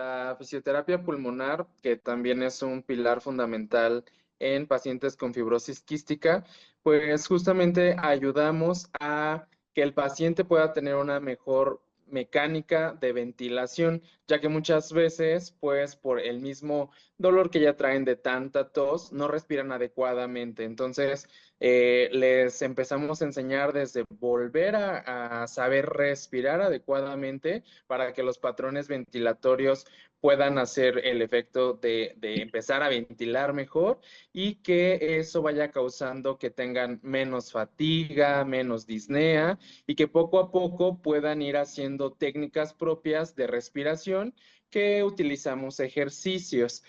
la fisioterapia pulmonar, que también es un pilar fundamental en pacientes con fibrosis quística, pues justamente ayudamos a que el paciente pueda tener una mejor mecánica de ventilación, ya que muchas veces, pues por el mismo dolor que ya traen de tanta tos, no respiran adecuadamente. Entonces, les empezamos a enseñar desde volver a saber respirar adecuadamente para que los patrones ventilatorios puedan hacer el efecto de empezar a ventilar mejor y que eso vaya causando que tengan menos fatiga, menos disnea y que poco a poco puedan ir haciendo técnicas propias de respiración que utilizamos ejercicios.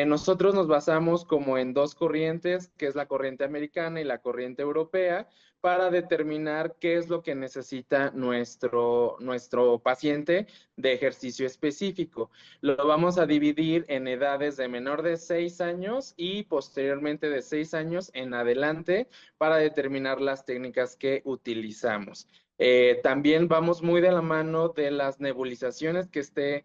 Nosotros nos basamos como en dos corrientes, que es la corriente americana y la corriente europea, para determinar qué es lo que necesita nuestro paciente de ejercicio específico. Lo vamos a dividir en edades de menor de 6 años y posteriormente de 6 años en adelante para determinar las técnicas que utilizamos. También vamos muy de la mano de las nebulizaciones que esté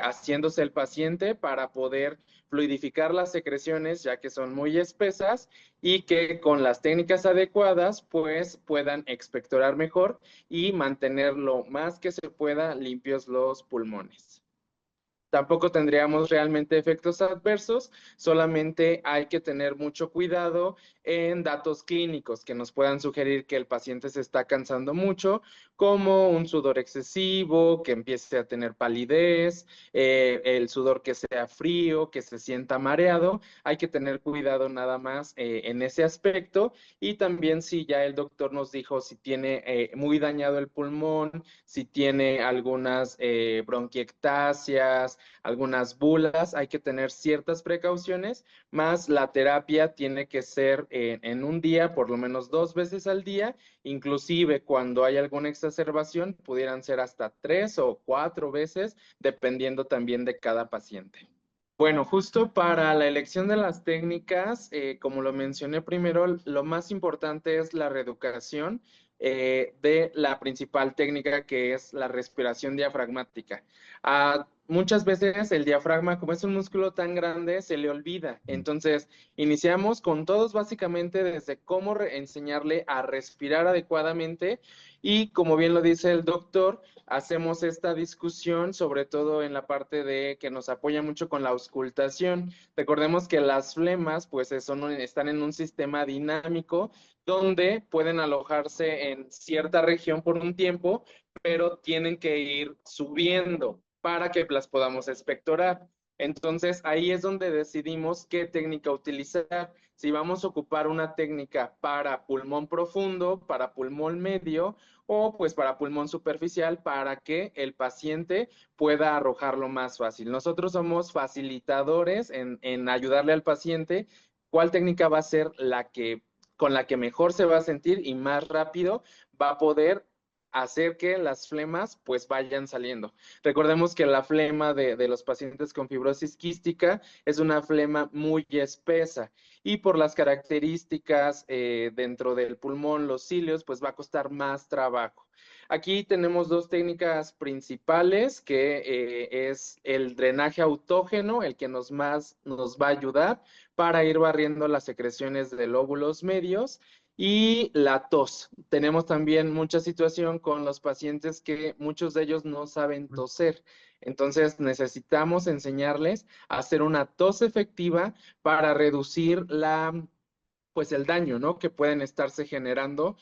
haciéndose el paciente para poder fluidificar las secreciones, ya que son muy espesas, y que con las técnicas adecuadas, pues puedan expectorar mejor y mantener lo más que se pueda limpios los pulmones. Tampoco tendríamos realmente efectos adversos, solamente hay que tener mucho cuidado en datos clínicos que nos puedan sugerir que el paciente se está cansando mucho, como un sudor excesivo, que empiece a tener palidez, el sudor que sea frío, que se sienta mareado. Hay que tener cuidado nada más en ese aspecto y también si ya el doctor nos dijo si tiene muy dañado el pulmón, si tiene algunas bronquiectasias, algunas bulas, hay que tener ciertas precauciones, más la terapia tiene que ser en un día, por lo menos 2 veces al día, inclusive cuando hay alguna exacerbación, pudieran ser hasta 3 o 4 veces, dependiendo también de cada paciente. Bueno, justo para la elección de las técnicas, como lo mencioné primero, lo más importante es la reeducación de la principal técnica que es la respiración diafragmática. Muchas veces el diafragma, como es un músculo tan grande, se le olvida. Entonces, iniciamos con todos básicamente desde cómo enseñarle a respirar adecuadamente y como bien lo dice el doctor, hacemos esta discusión, sobre todo en la parte de que nos apoya mucho con la auscultación. Recordemos que las flemas, pues, están en un sistema dinámico donde pueden alojarse en cierta región por un tiempo, pero tienen que ir subiendo para que las podamos expectorar. Entonces, ahí es donde decidimos qué técnica utilizar. Si vamos a ocupar una técnica para pulmón profundo, para pulmón medio o pues para pulmón superficial para que el paciente pueda arrojarlo más fácil. Nosotros somos facilitadores en ayudarle al paciente cuál técnica va a ser con la que mejor se va a sentir y más rápido va a poder hacer que las flemas pues vayan saliendo. Recordemos que la flema de los pacientes con fibrosis quística es una flema muy espesa y por las características dentro del pulmón, los cilios, pues va a costar más trabajo. Aquí tenemos dos técnicas principales, que es el drenaje autógeno, el que más nos va a ayudar para ir barriendo las secreciones de lóbulos medios, y la tos. Tenemos también mucha situación con los pacientes que muchos de ellos no saben toser. Entonces necesitamos enseñarles a hacer una tos efectiva para reducir pues el daño, ¿no? Que pueden estarse generando,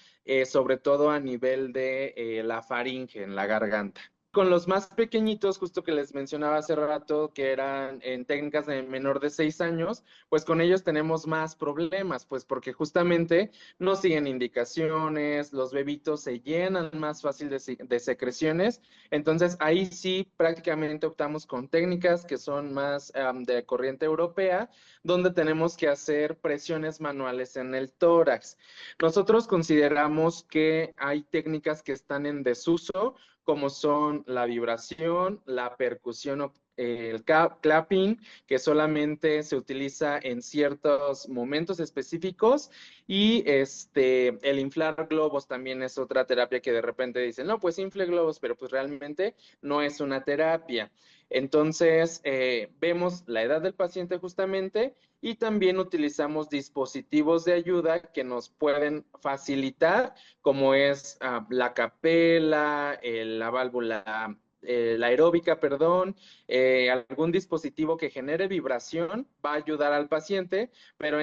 sobre todo a nivel de la faringe, en la garganta. Con los más pequeñitos, justo que les mencionaba hace rato, que eran en técnicas de menor de 6 años, pues con ellos tenemos más problemas, pues porque justamente no siguen indicaciones, los bebitos se llenan más fácil de secreciones, entonces ahí sí prácticamente optamos con técnicas que son más de corriente europea, donde tenemos que hacer presiones manuales en el tórax. Nosotros consideramos que hay técnicas que están en desuso, como son la vibración, la percusión clapping, que solamente se utiliza en ciertos momentos específicos, y el inflar globos también es otra terapia que de repente dicen, no, pues infle globos, pero pues realmente no es una terapia. Entonces, vemos la edad del paciente justamente y también utilizamos dispositivos de ayuda que nos pueden facilitar, como es la capela, la válvula, la aeróbica, perdón, algún dispositivo que genere vibración va a ayudar al paciente, pero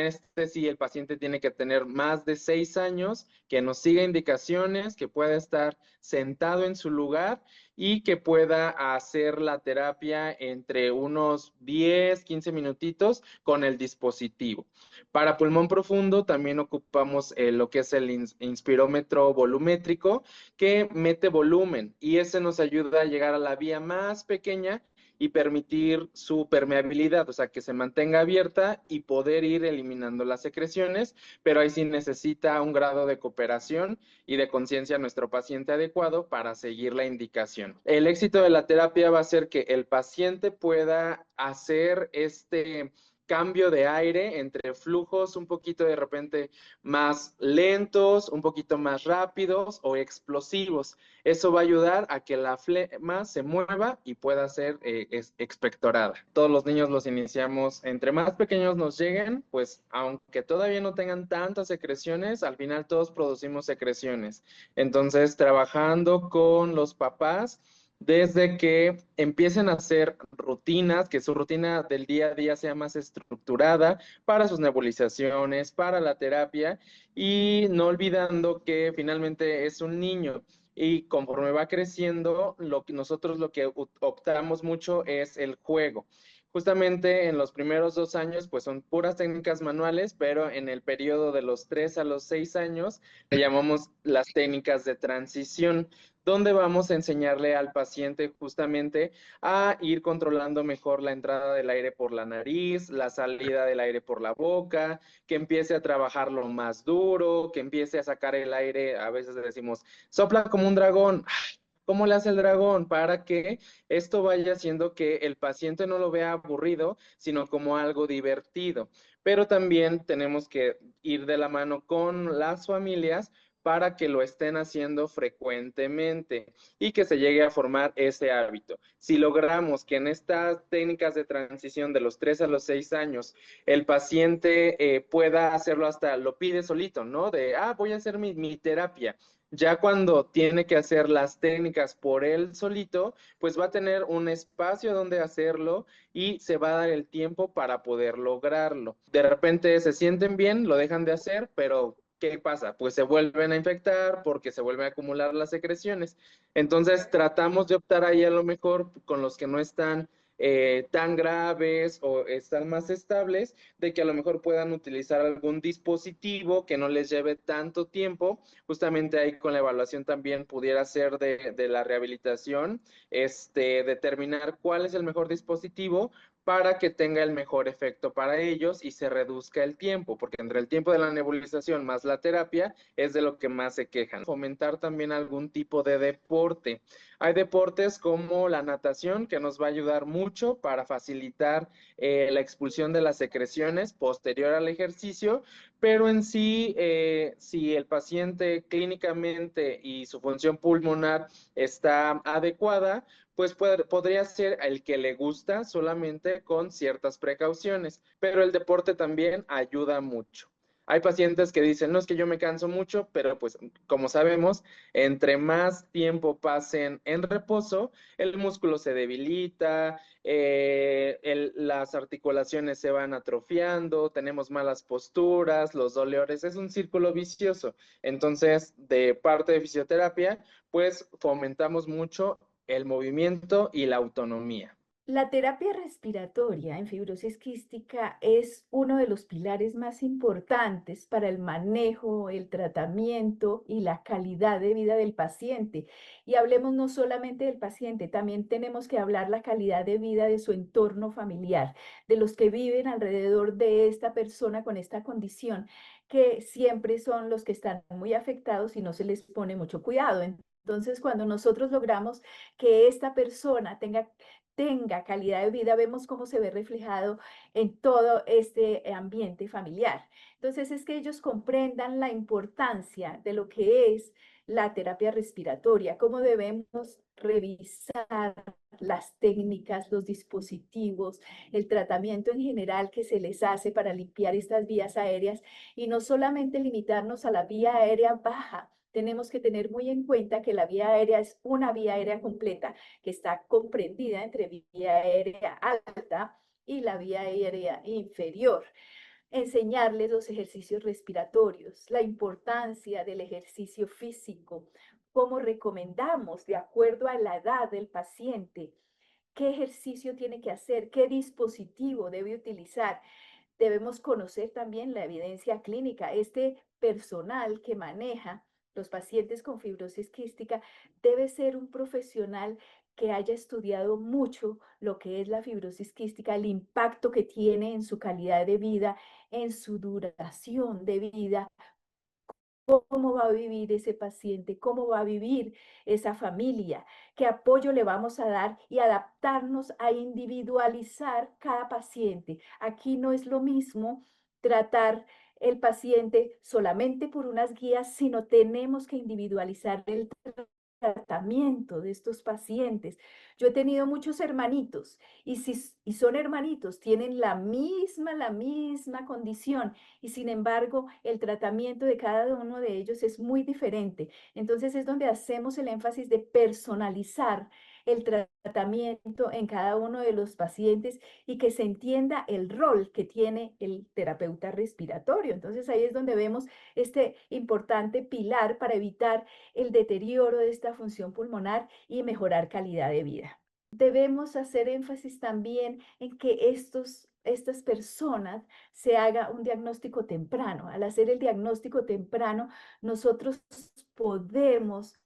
sí el paciente tiene que tener más de 6 años, que nos siga indicaciones, que pueda estar sentado en su lugar y que pueda hacer la terapia entre unos 10, 15 minutitos con el dispositivo. Para pulmón profundo también ocupamos lo que es el inspirómetro volumétrico, que mete volumen, y ese nos ayuda a llegar a la vía más pequeña y permitir su permeabilidad, o sea, que se mantenga abierta y poder ir eliminando las secreciones, pero ahí sí necesita un grado de cooperación y de conciencia nuestro paciente adecuado para seguir la indicación. El éxito de la terapia va a ser que el paciente pueda hacer cambio de aire entre flujos un poquito de repente más lentos, un poquito más rápidos o explosivos. Eso va a ayudar a que la flema se mueva y pueda ser expectorada. Todos los niños los iniciamos, entre más pequeños nos lleguen, pues aunque todavía no tengan tantas secreciones, al final todos producimos secreciones. Entonces, trabajando con los papás, desde que empiecen a hacer rutinas, que su rutina del día a día sea más estructurada para sus nebulizaciones, para la terapia, y no olvidando que finalmente es un niño y conforme va creciendo, nosotros lo que optamos mucho es el juego. Justamente en los primeros 2 años, pues son puras técnicas manuales, pero en el periodo de los 3 a los 6 años le llamamos las técnicas de transición, donde vamos a enseñarle al paciente justamente a ir controlando mejor la entrada del aire por la nariz, la salida del aire por la boca, que empiece a trabajarlo más duro, que empiece a sacar el aire. A veces decimos, sopla como un dragón. ¿Cómo le hace el dragón? Para que esto vaya haciendo que el paciente no lo vea aburrido, sino como algo divertido. Pero también tenemos que ir de la mano con las familias para que lo estén haciendo frecuentemente y que se llegue a formar ese hábito. Si logramos que en estas técnicas de transición de los 3 a los 6 años el paciente pueda hacerlo, hasta lo pide solito, ¿no? Voy a hacer mi terapia. Ya cuando tiene que hacer las técnicas por él solito, pues va a tener un espacio donde hacerlo y se va a dar el tiempo para poder lograrlo. De repente se sienten bien, lo dejan de hacer, pero ¿qué pasa? Pues se vuelven a infectar porque se vuelven a acumular las secreciones. Entonces tratamos de optar ahí a lo mejor con los que no están tan graves o están más estables, de que a lo mejor puedan utilizar algún dispositivo que no les lleve tanto tiempo. Justamente ahí con la evaluación también pudiera ser de la rehabilitación, determinar cuál es el mejor dispositivo para que tenga el mejor efecto para ellos y se reduzca el tiempo, porque entre el tiempo de la nebulización más la terapia es de lo que más se quejan. Fomentar también algún tipo de deporte. Hay deportes como la natación, que nos va a ayudar mucho para facilitar la expulsión de las secreciones posterior al ejercicio, pero en sí, si el paciente clínicamente y su función pulmonar está adecuada, pues podría ser el que le gusta, solamente con ciertas precauciones, pero el deporte también ayuda mucho. Hay pacientes que dicen, no, es que yo me canso mucho, pero pues como sabemos, entre más tiempo pasen en reposo, el músculo se debilita, las articulaciones se van atrofiando, tenemos malas posturas, los dolores, es un círculo vicioso. Entonces, de parte de fisioterapia, pues fomentamos mucho el movimiento y la autonomía. La terapia respiratoria en fibrosis quística es uno de los pilares más importantes para el manejo, el tratamiento y la calidad de vida del paciente. Y hablemos no solamente del paciente, también tenemos que hablar la calidad de vida de su entorno familiar, de los que viven alrededor de esta persona con esta condición, que siempre son los que están muy afectados y no se les pone mucho cuidado. Entonces, cuando nosotros logramos que esta persona tenga calidad de vida, vemos cómo se ve reflejado en todo este ambiente familiar. Entonces, es que ellos comprendan la importancia de lo que es la terapia respiratoria, cómo debemos revisar las técnicas, los dispositivos, el tratamiento en general que se les hace para limpiar estas vías aéreas y no solamente limitarnos a la vía aérea baja. Tenemos que tener muy en cuenta que la vía aérea es una vía aérea completa que está comprendida entre vía aérea alta y la vía aérea inferior. Enseñarles los ejercicios respiratorios, la importancia del ejercicio físico, cómo recomendamos de acuerdo a la edad del paciente, qué ejercicio tiene que hacer, qué dispositivo debe utilizar. Debemos conocer también la evidencia clínica. Este personal que maneja los pacientes con fibrosis quística debe ser un profesional que haya estudiado mucho lo que es la fibrosis quística, el impacto que tiene en su calidad de vida, en su duración de vida, cómo va a vivir ese paciente, cómo va a vivir esa familia, qué apoyo le vamos a dar y adaptarnos a individualizar cada paciente. Aquí no es lo mismo tratar el paciente solamente por unas guías, sino tenemos que individualizar el tratamiento de estos pacientes. Yo he tenido muchos hermanitos y son hermanitos, tienen la misma condición y sin embargo el tratamiento de cada uno de ellos es muy diferente. Entonces es donde hacemos el énfasis de personalizar el tratamiento en cada uno de los pacientes y que se entienda el rol que tiene el terapeuta respiratorio. Entonces ahí es donde vemos este importante pilar para evitar el deterioro de esta función pulmonar y mejorar calidad de vida. Debemos hacer énfasis también en que estas personas se haga un diagnóstico temprano. Al hacer el diagnóstico temprano, nosotros podemos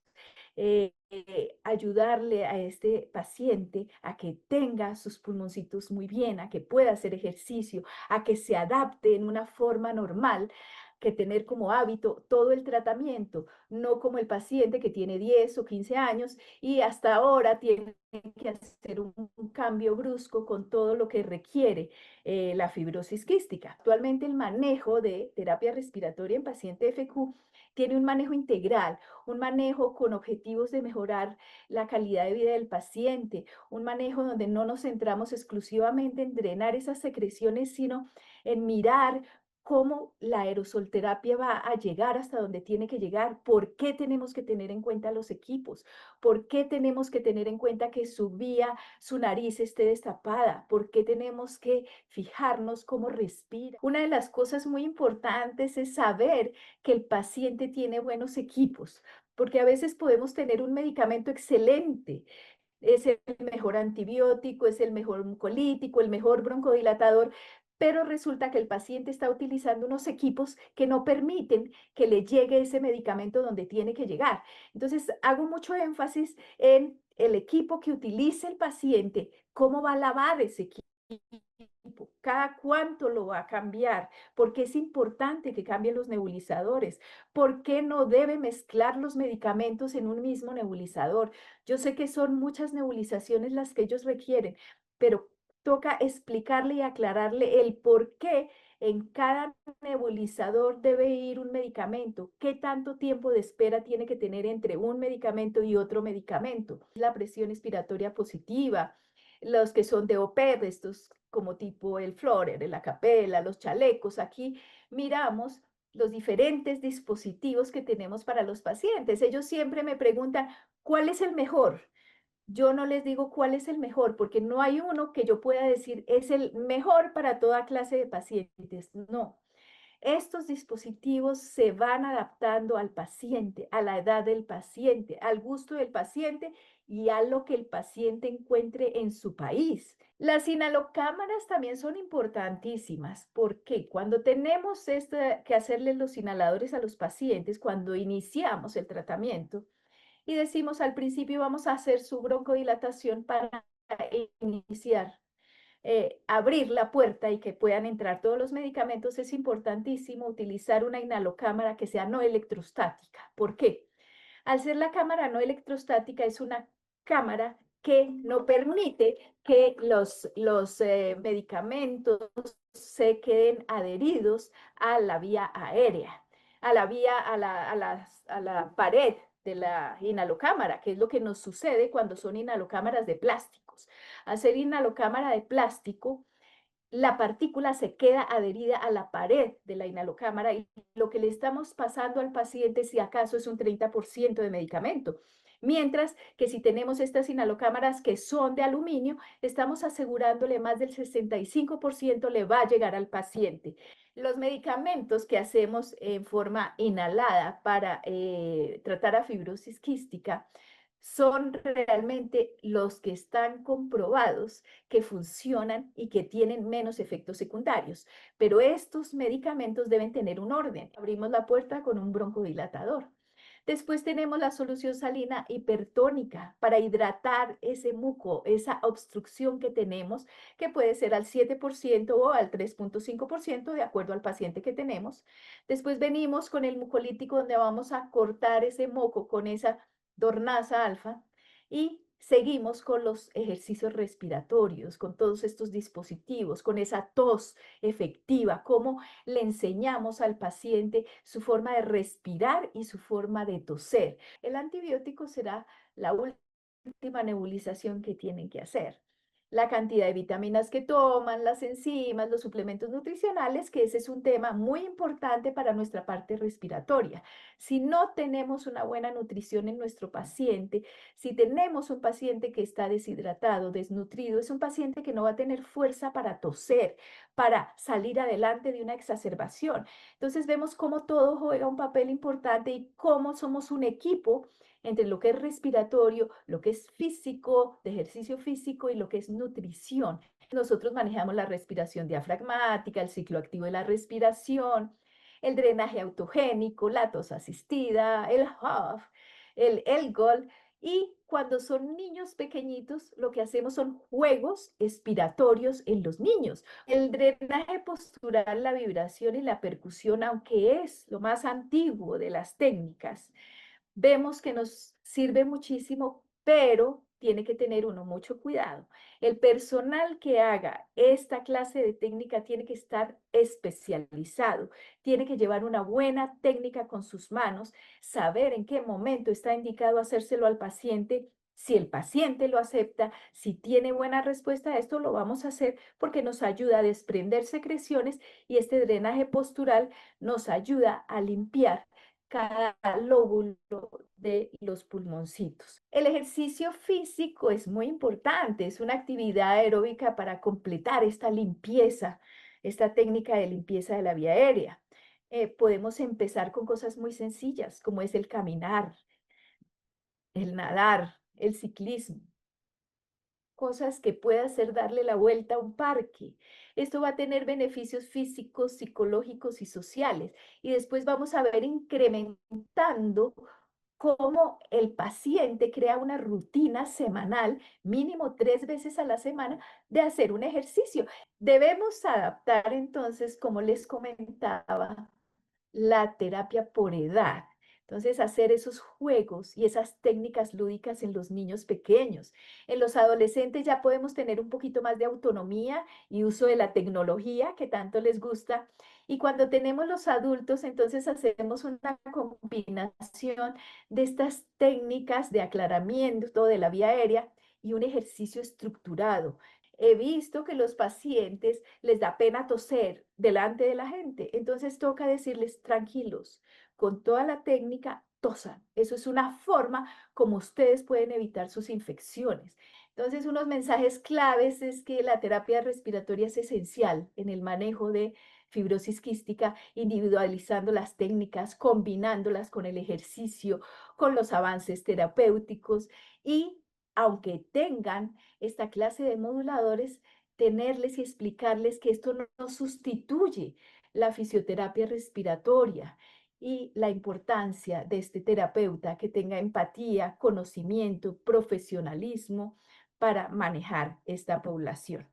ayudarle a este paciente a que tenga sus pulmoncitos muy bien, a que pueda hacer ejercicio, a que se adapte en una forma normal, que tener como hábito todo el tratamiento, no como el paciente que tiene 10 o 15 años y hasta ahora tiene que hacer un cambio brusco con todo lo que requiere la fibrosis quística. Actualmente el manejo de terapia respiratoria en paciente FQ tiene un manejo integral, un manejo con objetivos de mejorar la calidad de vida del paciente, un manejo donde no nos centramos exclusivamente en drenar esas secreciones, sino en mirar cómo la aerosolterapia va a llegar hasta donde tiene que llegar, por qué tenemos que tener en cuenta los equipos, por qué tenemos que tener en cuenta que su vía, su nariz esté destapada, por qué tenemos que fijarnos cómo respira. Una de las cosas muy importantes es saber que el paciente tiene buenos equipos, porque a veces podemos tener un medicamento excelente, es el mejor antibiótico, es el mejor mucolítico, el mejor broncodilatador, pero resulta que el paciente está utilizando unos equipos que no permiten que le llegue ese medicamento donde tiene que llegar. Entonces, hago mucho énfasis en el equipo que utilice el paciente, cómo va a lavar ese equipo, cada cuánto lo va a cambiar, porque es importante que cambien los nebulizadores, por qué no debe mezclar los medicamentos en un mismo nebulizador. Yo sé que son muchas nebulizaciones las que ellos requieren, pero toca explicarle y aclararle el por qué en cada nebulizador debe ir un medicamento, qué tanto tiempo de espera tiene que tener entre un medicamento y otro medicamento. La presión expiratoria positiva, los que son de OPEP, estos como tipo el Florer, el Acapella, los chalecos. Aquí miramos los diferentes dispositivos que tenemos para los pacientes. Ellos siempre me preguntan, ¿cuál es el mejor? Yo no les digo cuál es el mejor, porque no hay uno que yo pueda decir es el mejor para toda clase de pacientes. No, estos dispositivos se van adaptando al paciente, a la edad del paciente, al gusto del paciente y a lo que el paciente encuentre en su país. Las inhalocámaras también son importantísimas porque cuando tenemos que hacerle los inhaladores a los pacientes, cuando iniciamos el tratamiento y decimos al principio vamos a hacer su broncodilatación para iniciar abrir la puerta y que puedan entrar todos los medicamentos, es importantísimo utilizar una inhalocámara que sea no electrostática. ¿Por qué? Al ser la cámara no electrostática, es una cámara que no permite que los medicamentos se queden adheridos a la vía aérea, a la vía, a la pared de la inhalocámara, que es lo que nos sucede cuando son inhalocámaras de plásticos. Al ser inhalocámara de plástico, la partícula se queda adherida a la pared de la inhalocámara y lo que le estamos pasando al paciente, si acaso, es un 30% de medicamento. Mientras que si tenemos estas inhalocámaras que son de aluminio, estamos asegurándole más del 65% le va a llegar al paciente. Los medicamentos que hacemos en forma inhalada para tratar a fibrosis quística son realmente los que están comprobados que funcionan y que tienen menos efectos secundarios. Pero estos medicamentos deben tener un orden. Abrimos la puerta con un broncodilatador. Después tenemos la solución salina hipertónica para hidratar ese muco, esa obstrucción que tenemos, que puede ser al 7% o al 3,5% de acuerdo al paciente que tenemos. Después venimos con el mucolítico donde vamos a cortar ese moco con esa Dornasa alfa y seguimos con los ejercicios respiratorios, con todos estos dispositivos, con esa tos efectiva, cómo le enseñamos al paciente su forma de respirar y su forma de toser. El antibiótico será la última nebulización que tienen que hacer. La cantidad de vitaminas que toman, las enzimas, los suplementos nutricionales, que ese es un tema muy importante para nuestra parte respiratoria. Si no tenemos una buena nutrición en nuestro paciente, si tenemos un paciente que está deshidratado, desnutrido, es un paciente que no va a tener fuerza para toser, para salir adelante de una exacerbación. Entonces vemos cómo todo juega un papel importante y cómo somos un equipo entre lo que es respiratorio, lo que es físico, de ejercicio físico y lo que es nutrición. Nosotros manejamos la respiración diafragmática, el ciclo activo de la respiración, el drenaje autogénico, la tos asistida, el HOF, el ELGOL. Y cuando son niños pequeñitos, lo que hacemos son juegos expiratorios en los niños. El drenaje postural, la vibración y la percusión, aunque es lo más antiguo de las técnicas, vemos que nos sirve muchísimo, pero tiene que tener uno mucho cuidado. El personal que haga esta clase de técnica tiene que estar especializado, tiene que llevar una buena técnica con sus manos, saber en qué momento está indicado hacérselo al paciente. Si el paciente lo acepta, si tiene buena respuesta a esto, lo vamos a hacer porque nos ayuda a desprender secreciones y este drenaje postural nos ayuda a limpiar cada lóbulo de los pulmoncitos. El ejercicio físico es muy importante, es una actividad aeróbica para completar esta limpieza, esta técnica de limpieza de la vía aérea. Podemos empezar con cosas muy sencillas, como es el caminar, el nadar, el ciclismo, cosas que pueda hacer darle la vuelta a un parque. Esto va a tener beneficios físicos, psicológicos y sociales. Y después vamos a ver incrementando cómo el paciente crea una rutina semanal, mínimo 3 veces a la semana, de hacer un ejercicio. Debemos adaptar entonces, como les comentaba, la terapia por edad. Entonces, hacer esos juegos y esas técnicas lúdicas en los niños pequeños. En los adolescentes ya podemos tener un poquito más de autonomía y uso de la tecnología que tanto les gusta. Y cuando tenemos los adultos, entonces hacemos una combinación de estas técnicas de aclaramiento de la vía aérea y un ejercicio estructurado. He visto que los pacientes les da pena toser delante de la gente, entonces toca decirles tranquilos, con toda la técnica, tosan. Eso es una forma como ustedes pueden evitar sus infecciones. Entonces, unos mensajes claves es que la terapia respiratoria es esencial en el manejo de fibrosis quística, individualizando las técnicas, combinándolas con el ejercicio, con los avances terapéuticos y aunque tengan esta clase de moduladores, tenerles y explicarles que esto no sustituye la fisioterapia respiratoria y la importancia de este terapeuta que tenga empatía, conocimiento, profesionalismo para manejar esta población.